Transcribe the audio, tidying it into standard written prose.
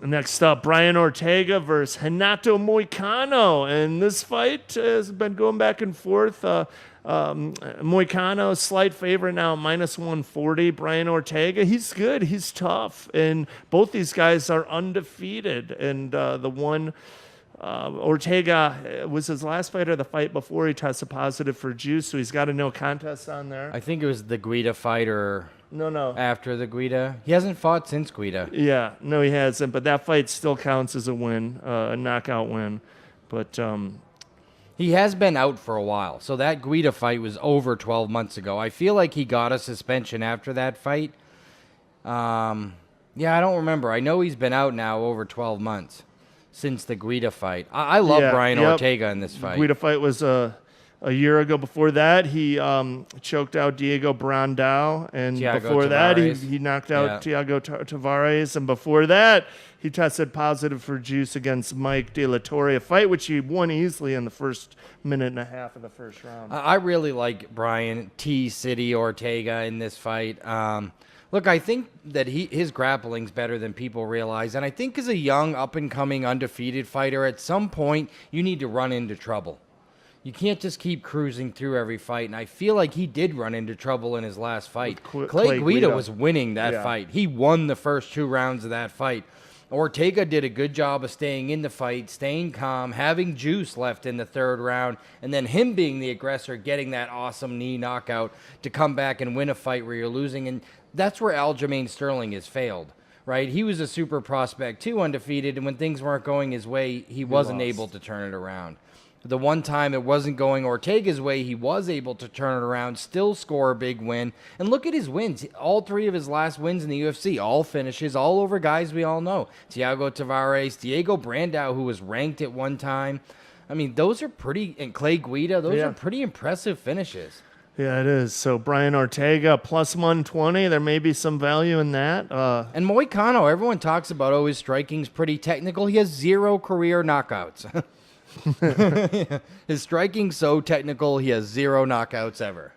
Next up, Brian Ortega versus Renato Moicano. And this fight has been going back and forth. Moicano, slight favorite now, -140. Brian Ortega, he's good. He's tough. And both these guys are undefeated. And the one, Ortega, was his last fight or the fight before he tested positive for juice. So he's got a no contest on there. I think it was the Guida fight or... No. After the Guida. He hasn't fought since Guida. Yeah, no, he hasn't. But that fight still counts as a win, a knockout win. But he has been out for a while. So that Guida fight was over 12 months ago. I feel like he got a suspension after that fight. Yeah, I don't remember. I know he's been out now over 12 months since the Guida fight. I love Brian Ortega in this fight. Guida fight was a year ago. Before that, he choked out Diego Brandao, and before that, he knocked out Thiago Tavares, and before that, he tested positive for juice against Mike De La Torre, a fight which he won easily in the first minute and a half of the first round. I really like Brian T-City Ortega in this fight. Look, I think that his grappling's better than people realize, and I think as a young, up-and-coming, undefeated fighter, at some point, you need to run into trouble. You can't just keep cruising through every fight, and I feel like he did run into trouble in his last fight. Clay Guida was winning that fight. He won the first 2 rounds of that fight. Ortega did a good job of staying in the fight, staying calm, having juice left in the 3rd round, and then him being the aggressor, getting that awesome knee knockout to come back and win a fight where you're losing. And that's where Aljamain Sterling has failed, right? He was a super prospect too, undefeated, and when things weren't going his way, he wasn't able to turn it around. The one time it wasn't going Ortega's way, he was able to turn it around, still score a big win. And look at his wins. All 3 of his last wins in the UFC, all finishes, all over guys we all know. Thiago Tavares, Diego Brandao, who was ranked at one time. I mean, those are pretty, and Clay Guida, those are pretty impressive finishes. Yeah, it is. So Brian Ortega, +120. There may be some value in that. And Moicano, everyone talks about, his striking's pretty technical. He has 0 career knockouts. His striking's so technical, he has 0 knockouts ever.